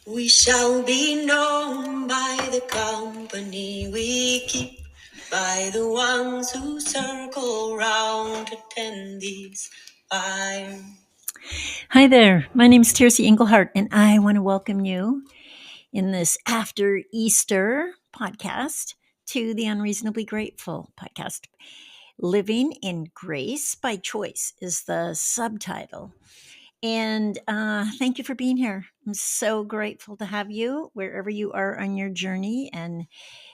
We shall be known by the company we keep, by the ones who circle round to tend these fires. Hi there, my name is Tirsi Englehart, and I want to welcome you in this After Easter podcast to the Unreasonably Grateful podcast. Living in Grace by Choice is the subtitle. And thank you for being here. I'm so grateful to have you wherever you are on your journey. And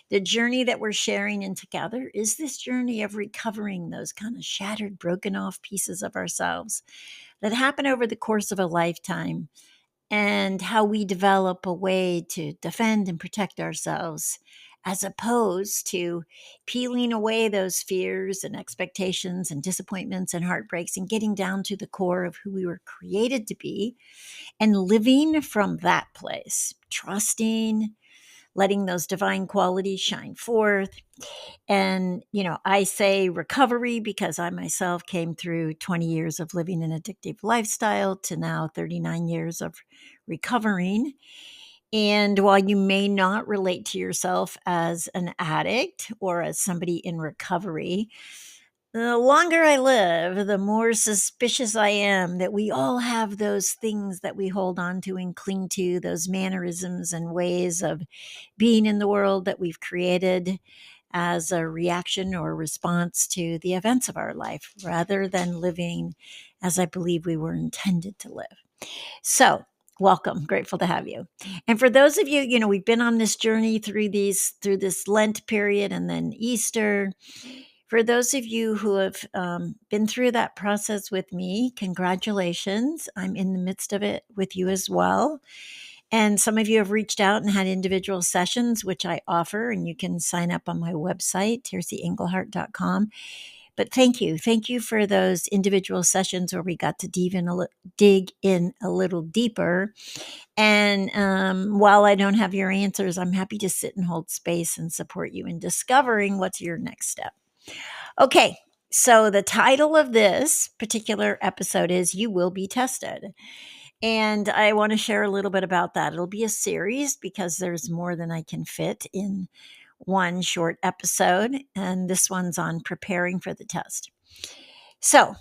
the journey that we're sharing in together is this journey of recovering those kind of shattered, broken off pieces of ourselves that happen over the course of a lifetime, and how we develop a way to defend and protect ourselves, as opposed to peeling away those fears and expectations and disappointments and heartbreaks and getting down to the core of who we were created to be and living from that place, trusting, letting those divine qualities shine forth. And, I say recovery because I myself came through 20 years of living an addictive lifestyle to now 39 years of recovering. And while you may not relate to yourself as an addict or as somebody in recovery, the longer I live, the more suspicious I am that we all have those things that we hold on to and cling to, those mannerisms and ways of being in the world that we've created as a reaction or response to the events of our life, rather than living as I believe we were intended to live. So, welcome. Grateful to have you. And for those of you, we've been on this journey through this Lent period and then Easter. For those of you who have been through that process with me, congratulations. I'm in the midst of it with you as well. And some of you have reached out and had individual sessions, which I offer, and you can sign up on my website, tirsienglehart.com. But thank you. Thank you for those individual sessions where we got to dig in a little deeper. And while I don't have your answers, I'm happy to sit and hold space and support you in discovering what's your next step. Okay, so the title of this particular episode is You Will Be Tested. And I want to share a little bit about that. It'll be a series because there's more than I can fit in one short episode. And this one's on preparing for the test. So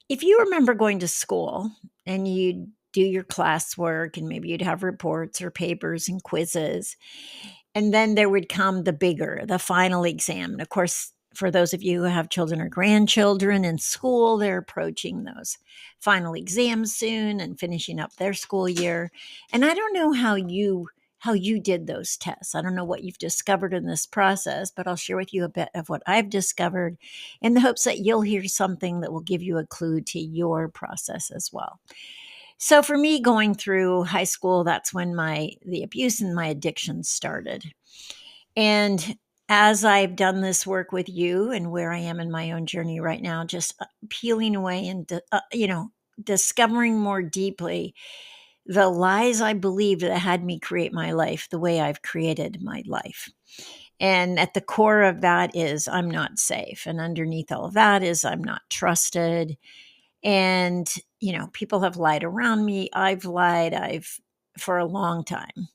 if you remember going to school and you'd do your classwork and maybe you'd have reports or papers and quizzes, and then there would come the final exam. And of course, for those of you who have children or grandchildren in school, they're approaching those final exams soon and finishing up their school year. And I don't know how you did those tests. I don't know what you've discovered in this process, but I'll share with you a bit of what I've discovered in the hopes that you'll hear something that will give you a clue to your process as well. So for me, going through high school, that's when the abuse and my addiction started. And as I've done this work with you and where I am in my own journey right now, just peeling away and, discovering more deeply the lies I believed that had me create my life the way I've created my life. And at the core of that is I'm not safe. And underneath all of that is I'm not trusted. And, people have lied around me. I've lied for a long time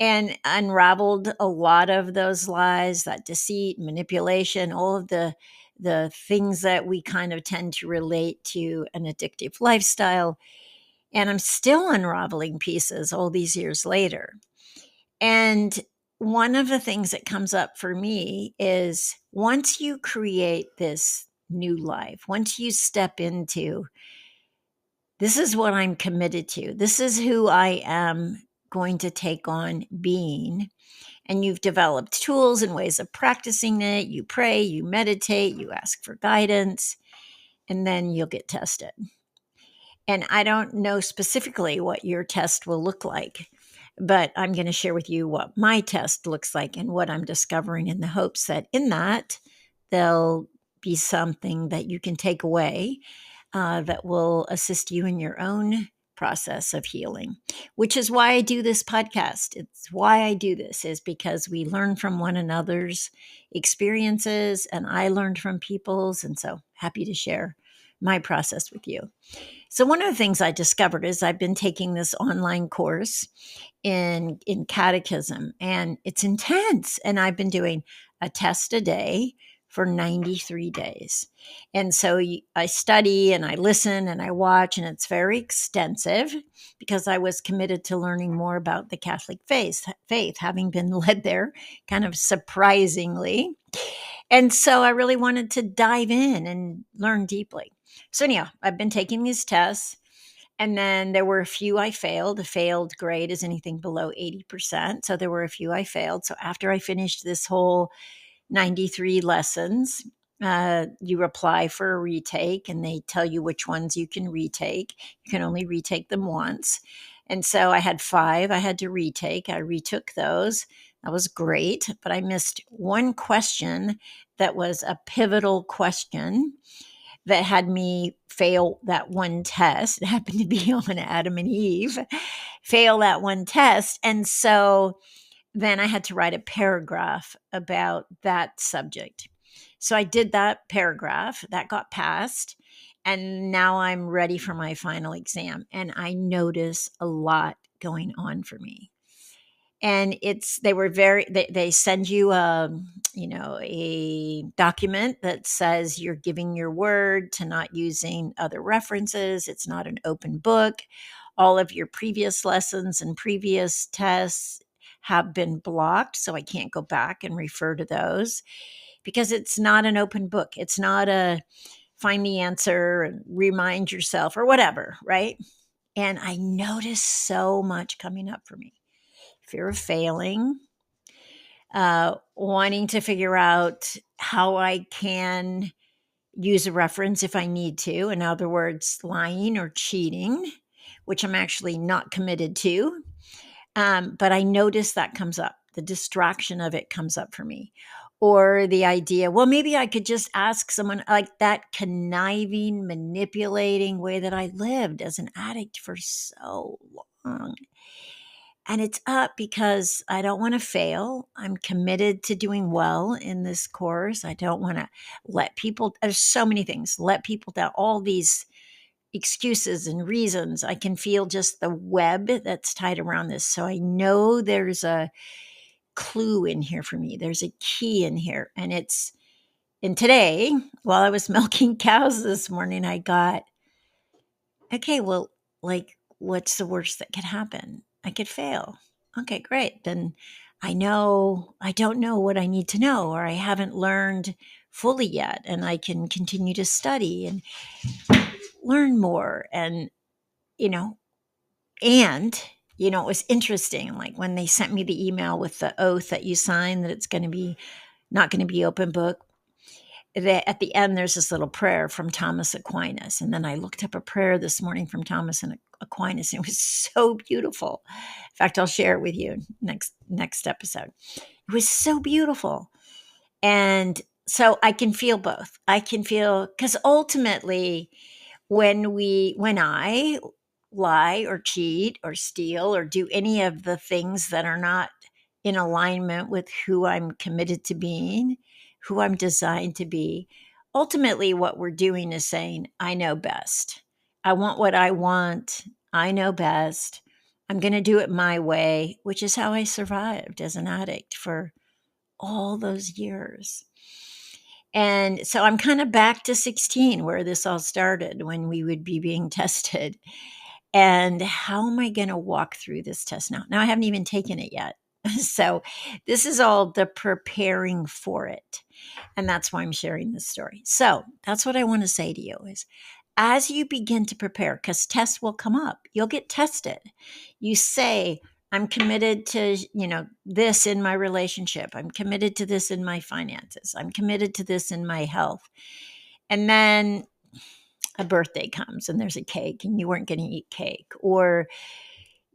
and unraveled a lot of those lies, that deceit, manipulation, all of the things that we kind of tend to relate to an addictive lifestyle. And I'm still unraveling pieces all these years later. And one of the things that comes up for me is once you create this new life, once you step into this is what I'm committed to, this is who I am going to take on being, and you've developed tools and ways of practicing it, you pray, you meditate, you ask for guidance, and then you'll get tested. And I don't know specifically what your test will look like, but I'm going to share with you what my test looks like and what I'm discovering in the hopes that in that there'll be something that you can take away that will assist you in your own process of healing, which is why I do this podcast. It's why I do this is because we learn from one another's experiences and I learned from people's. And so happy to share my process with you. So one of the things I discovered is I've been taking this online course in catechism, and it's intense. And I've been doing a test a day for 93 days. And so I study and I listen and I watch, and it's very extensive because I was committed to learning more about the Catholic faith, having been led there kind of surprisingly. And so I really wanted to dive in and learn deeply. So anyhow, I've been taking these tests, and then there were a few I failed. A failed grade is anything below 80%. So there were a few I failed. So after I finished this whole 93 lessons, you apply for a retake, and they tell you which ones you can retake. You can only retake them once. And so I had 5 I had to retake. I retook those. That was great, but I missed one question that was a pivotal question that had me fail that one test. It happened to be on Adam and Eve, fail that one test. And so then I had to write a paragraph about that subject. So I did that paragraph, that got passed. And now I'm ready for my final exam. And I notice a lot going on for me. And they send you a document that says you're giving your word to not using other references. It's not an open book. All of your previous lessons and previous tests have been blocked, so I can't go back and refer to those because it's not an open book. It's not a find the answer and remind yourself or whatever, right? And I notice so much coming up for me: fear of failing, wanting to figure out how I can use a reference if I need to. In other words, lying or cheating, which I'm actually not committed to. But I notice that comes up. The distraction of it comes up for me. Or the idea, well, maybe I could just ask someone, like that conniving, manipulating way that I lived as an addict for so long. And it's up because I don't want to fail. I'm committed to doing well in this course. I don't want to let people, there's so many things, let people down, all these excuses and reasons. I can feel just the web that's tied around this. So I know there's a clue in here for me. There's a key in here. And today, while I was milking cows this morning, I got, okay, well, like, what's the worst that could happen? I could fail. Okay, great. Then I don't know what I need to know, or I haven't learned fully yet, and I can continue to study and learn more. You know, it was interesting. Like when they sent me the email with the oath that you sign that it's going to be not going to be open book, at the end, there's this little prayer from Thomas Aquinas. And then I looked up a prayer this morning from Thomas and Aquinas, and it was so beautiful. In fact, I'll share it with you next episode. It was so beautiful. And so I can feel both. I can feel, because ultimately, when I lie or cheat or steal or do any of the things that are not in alignment with who I'm committed to being, who I'm designed to be, ultimately what we're doing is saying, I know best. I want what I want. I know best. I'm going to do it my way, which is how I survived as an addict for all those years. And so I'm kind of back to 16, where this all started, when we would be being tested. And how am I going to walk through this test now? Now, I haven't even taken it yet. So this is all the preparing for it. And that's why I'm sharing this story. So that's what I want to say to you is, as you begin to prepare, because tests will come up, you'll get tested. You say, I'm committed to, this in my relationship. I'm committed to this in my finances. I'm committed to this in my health. And then a birthday comes and there's a cake and you weren't going to eat cake. Or,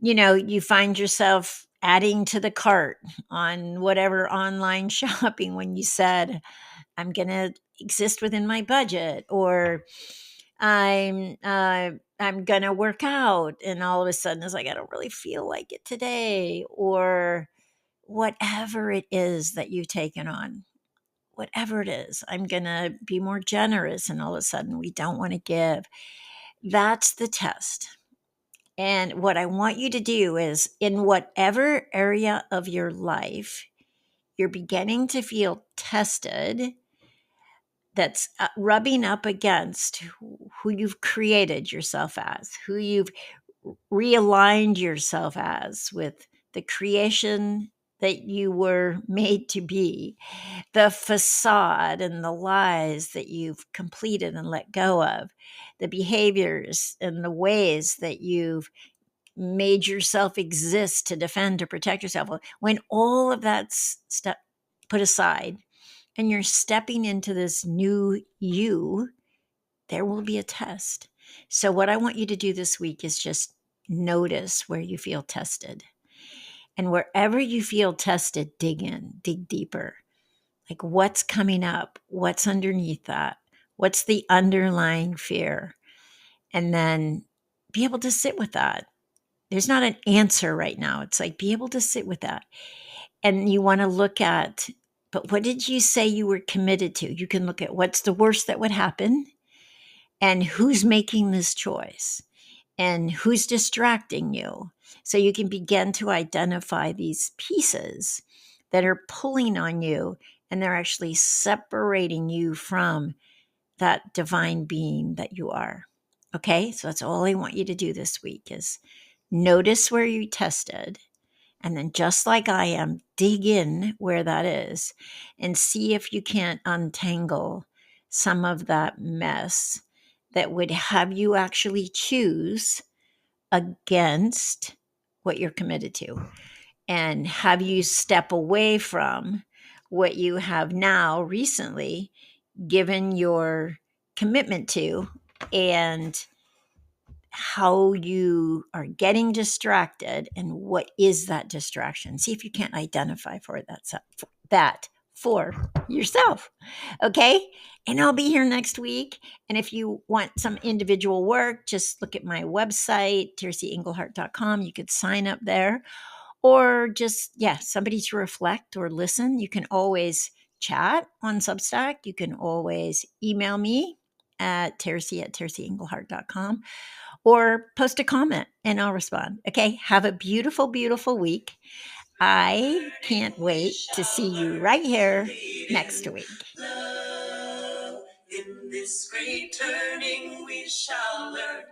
you find yourself adding to the cart on whatever online shopping when you said, I'm going to exist within my budget, or I'm going to work out, and all of a sudden it's like, I don't really feel like it today, or whatever it is that you've taken on, whatever it is. I'm going to be more generous. And all of a sudden, we don't want to give. That's the test. And what I want you to do is, in whatever area of your life you're beginning to feel tested, that's rubbing up against who you've created yourself as, who you've realigned yourself as with the creation that you were made to be, the facade and the lies that you've completed and let go of, the behaviors and the ways that you've made yourself exist to defend or protect yourself. When all of that's put aside and you're stepping into this new you, there will be a test. So, what I want you to do this week is just notice where you feel tested. And wherever you feel tested, dig in, dig deeper. Like, what's coming up? What's underneath that? What's the underlying fear? And then be able to sit with that. There's not an answer right now. It's like, be able to sit with that. And you want to look at, but what did you say you were committed to? You can look at what's the worst that would happen and who's making this choice and who's distracting you. So you can begin to identify these pieces that are pulling on you and they're actually separating you from that divine being that you are. Okay, so that's all I want you to do this week is notice where you tested. And then, just like I am, dig in where that is and see if you can't untangle some of that mess that would have you actually choose against what you're committed to and have you step away from what you have now recently given your commitment to, and how you are getting distracted and what is that distraction. See if you can't identify for that for yourself. Okay. And I'll be here next week. And if you want some individual work, just look at my website, TerceEnglehart.com. You could sign up there, or just, somebody to reflect or listen. You can always chat on Substack. You can always email me at tercey@terceenglehart.com, or post a comment and I'll respond. Okay. Have a beautiful, beautiful week. I can't wait to see you right here next week. Love, in this great turning we shall learn